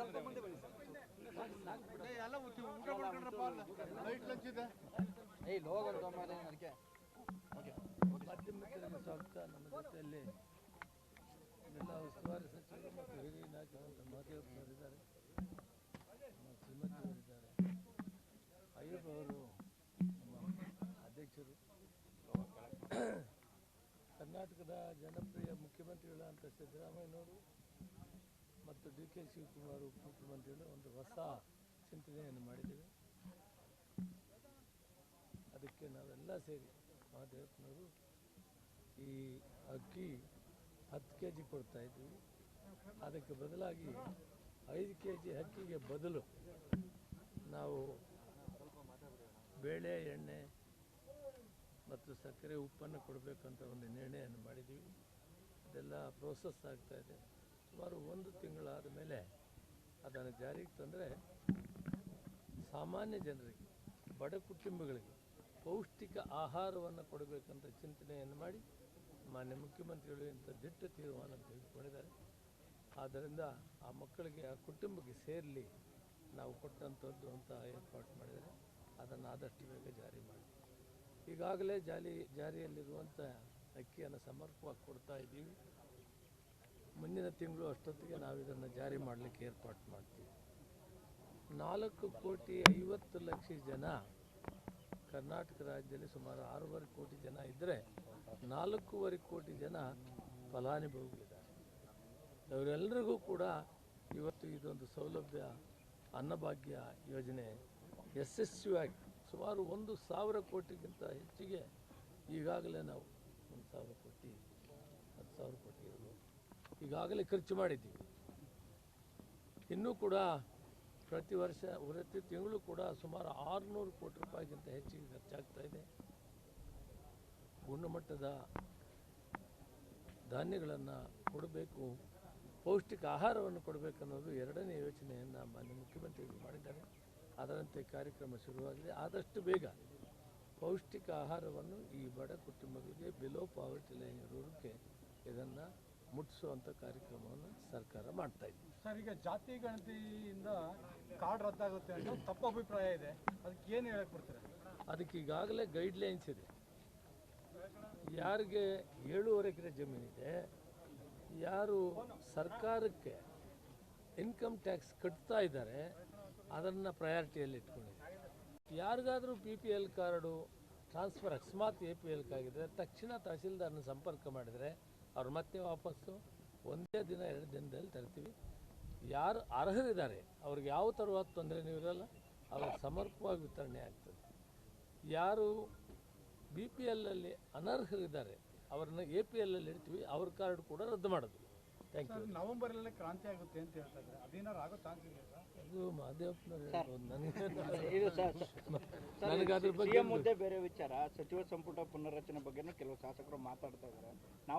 ಮಾಧ್ಯಮಿಕರಿಗೆ ಸ್ವಾಗತ. ನಮ್ಮ ಜೊತೆಯಲ್ಲಿ ಎಲ್ಲ ಉಸ್ತುವಾರಿ ಸಚಿವರು ಮತ್ತು ಹಿರಿಯ ನಾಯಕರಂತ ಮಹದೇವಪ್ಪನವರಿದ್ದಾರೆ, ನಮ್ಮ ಶ್ರೀಮತಿಯವರಿದ್ದಾರೆ, ಅಯ್ಯಪ್ಪ ಅವರು ನಮ್ಮ ಅಧ್ಯಕ್ಷರು, ಕರ್ನಾಟಕದ ಜನಪ್ರಿಯ ಮುಖ್ಯಮಂತ್ರಿಗಳಂತ ಸಿದ್ದರಾಮಯ್ಯನವರು ಮತ್ತು ಡಿ.ಕೆ. ಶಿವಕುಮಾರ್ ಉಪಮುಖ್ಯಮಂತ್ರಿಗಳು ಒಂದು ಹೊಸ ಚಿಂತನೆಯನ್ನು ಮಾಡಿದ್ದೇವೆ. ಅದಕ್ಕೆ ನಾವೆಲ್ಲ ಸೇರಿ ಮಹದೇವಪ್ಪನವರು ಈ ಅಕ್ಕಿ 10 kg ಕೊಡ್ತಾ ಇದ್ವಿ, ಅದಕ್ಕೆ ಬದಲಾಗಿ 5 kg ಅಕ್ಕಿಗೆ ಬದಲು ನಾವು ಬೇಳೆ, ಎಣ್ಣೆ ಮತ್ತು ಸಕ್ಕರೆ, ಉಪ್ಪನ್ನು ಕೊಡಬೇಕಂತ ಒಂದು ನಿರ್ಣಯವನ್ನು ಮಾಡಿದ್ದೀವಿ. ಅದೆಲ್ಲ ಪ್ರೋಸೆಸ್ ಆಗ್ತಾ ಇದೆ. ಸುಮಾರು 1 ತಿಂಗಳಾದ ಮೇಲೆ ಅದನ್ನು ಜಾರಿಗೆ ತಂದರೆ ಸಾಮಾನ್ಯ ಜನರಿಗೆ, ಬಡ ಕುಟುಂಬಗಳಿಗೆ ಪೌಷ್ಟಿಕ ಆಹಾರವನ್ನು ಕೊಡಬೇಕಂತ ಚಿಂತನೆಯನ್ನು ಮಾಡಿ ಮಾನ್ಯ ಮುಖ್ಯಮಂತ್ರಿಗಳು ಇಂಥ ದಿಟ್ಟ ತೀರ್ಮಾನ ತೆಗೆದುಕೊಂಡಿದ್ದಾರೆ. ಆದ್ದರಿಂದ ಆ ಮಕ್ಕಳಿಗೆ, ಆ ಕುಟುಂಬಕ್ಕೆ ಸೇರಲಿ ನಾವು ಕೊಟ್ಟಂಥದ್ದು ಅಂತ ಏರ್ಪಾಡು ಮಾಡಿದರೆ ಅದನ್ನು ಆದಷ್ಟು ಬೇಗ ಜಾರಿ ಮಾಡಿ. ಈಗಾಗಲೇ ಜಾರಿಯಲ್ಲಿರುವಂಥ ಅಕ್ಕಿಯನ್ನು ಸಮರ್ಪಕವಾಗಿ ಕೊಡ್ತಾ ಇದ್ದೀವಿ. ಮುಂದಿನ ತಿಂಗಳು ಅಷ್ಟೊತ್ತಿಗೆ ನಾವು ಇದನ್ನು ಜಾರಿ ಮಾಡಲಿಕ್ಕೆ ಏರ್ಪಾಡು ಮಾಡ್ತೀವಿ. 4,50,00,000 ಜನ ಕರ್ನಾಟಕ ರಾಜ್ಯದಲ್ಲಿ ಸುಮಾರು 6.5 ಕೋಟಿ ಜನ ಇದ್ದರೆ 4.25 ಕೋಟಿ ಜನ ಫಲಾನುಭವಿಗಳಿದ್ದಾರೆ. ಅವರೆಲ್ಲರಿಗೂ ಕೂಡ ಇವತ್ತು ಇದೊಂದು ಸೌಲಭ್ಯ, ಅನ್ನಭಾಗ್ಯ ಯೋಜನೆ ಯಶಸ್ವಿಯಾಗಿ ಸುಮಾರು 1,000 ಕೋಟಿಗಿಂತ ಹೆಚ್ಚಿಗೆ ಈಗಾಗಲೇ ನಾವು 1,000 ಕೋಟಿ 10,000 ಕೋಟಿ ಈಗಾಗಲೇ ಖರ್ಚು ಮಾಡಿದ್ದೀವಿ. ಇನ್ನೂ ಕೂಡ ಪ್ರತಿ ತಿಂಗಳು ಕೂಡ ಸುಮಾರು 600 ಕೋಟಿ ರೂಪಾಯಿಗಿಂತ ಹೆಚ್ಚಿಗೆ ಖರ್ಚಾಗ್ತಾ ಇದೆ. ಗುಣಮಟ್ಟದ ಧಾನ್ಯಗಳನ್ನು ಕೊಡಬೇಕು, ಪೌಷ್ಟಿಕ ಆಹಾರವನ್ನು ಕೊಡಬೇಕನ್ನೋದು 2ನೇ ಯೋಚನೆಯನ್ನು ಮಾನ್ಯ ಮುಖ್ಯಮಂತ್ರಿಗಳು ಮಾಡಿದ್ದಾರೆ. ಅದರಂತೆ ಕಾರ್ಯಕ್ರಮ ಶುರುವಾಗಿದೆ. ಆದಷ್ಟು ಬೇಗ ಪೌಷ್ಟಿಕ ಆಹಾರವನ್ನು ಈ ಬಡ ಕುಟುಂಬಗಳಿಗೆ, ಬಿಲೋ ಪಾವರ್ಟಿ ಲೈನ್ ಇರೋರಿಗೆ ಇದನ್ನು ಮುಟ್ಟಿಸುವಂಥ ಕಾರ್ಯಕ್ರಮವನ್ನು ಸರ್ಕಾರ ಮಾಡ್ತಾ ಇದೆ. ಸರ್, ಈಗ ಜಾತಿ ಗಣತಿಯಿಂದ ಕಾರ್ಡ್ ರದ್ದಾಗುತ್ತೆ ಅನ್ನೋ ತಪ್ಪು ಅಭಿಪ್ರಾಯ ಇದೆ, ಅದಕ್ಕೆ ಏನು ಹೇಳಕ್ಕೆ ಬರ್ತಾರೆ? ಅದಕ್ಕೆ ಈಗಾಗಲೇ ಗೈಡ್ಲೈನ್ಸ್ ಇದೆ. ಯಾರಿಗೆ 7.5 ಎಕರೆ ಜಮೀನಿದೆ, ಯಾರು ಸರ್ಕಾರಕ್ಕೆ ಇನ್ಕಮ್ ಟ್ಯಾಕ್ಸ್ ಕಟ್ತಾ ಇದ್ದಾರೆ, ಅದನ್ನು ಪ್ರಯಾರಿಟಿಯಲ್ಲಿ ಇಟ್ಕೊಂಡಿದ್ದಾರೆ. ಯಾರಿಗಾದರೂ PPL ಕಾರ್ಡು ಟ್ರಾನ್ಸ್ಫರ್ ಅಕಸ್ಮಾತ್ APL ಆಗಿದ್ದರೆ ತಕ್ಷಣ ತಹಸೀಲ್ದಾರ್ನ ಸಂಪರ್ಕ ಮಾಡಿದರೆ ಅವ್ರು ಮತ್ತೆ ವಾಪಸ್ಸು 1 ದಿನ 2 ದಿನದಲ್ಲಿ ತರ್ತೀವಿ. ಯಾರು ಅರ್ಹರಿದ್ದಾರೆ ಅವ್ರಿಗೆ ಯಾವ ಥರವಾದ ತೊಂದರೆನೂ ಇರೋಲ್ಲ, ಅವ್ರಿಗೆ ಸಮರ್ಪಕವಾಗಿ ವಿತರಣೆ ಆಗ್ತದೆ. ಯಾರು BPLಲ್ಲಿ ಅನರ್ಹರಿದ್ದಾರೆ ಅವ್ರನ್ನ APL ಇಡ್ತೀವಿ, ಅವ್ರ ಕಾರ್ಡ್ ಕೂಡ ರದ್ದು ಮಾಡೋದು. Thank you. ನವೆಂಬರಲ್ಲೇ ಕ್ರಾಂತಿ ಆಗುತ್ತೆ ಅಂತ ಹೇಳ್ತಾ ಇದ್ದಾರೆ, ಅದೇನಾರು ಆಗೋ ಚಾನ್ಸ್ ಇದೆ? ಅದು ಮಹದೇವಪ್ಪನವ್ರು ಹೇಳ್ಬೋದು, ನನಗೆ ಅದ್ರ ಬಗ್ಗೆ ಮುದ್ದೆ ಬೇರೆ ವಿಚಾರ. ಸಚಿವ ಸಂಪುಟ ಪುನರ್ರಚನೆ ಬಗ್ಗೆ ಕೆಲವು ಶಾಸಕರು ಮಾತಾಡ್ತಾ ಇದ್ದಾರೆ.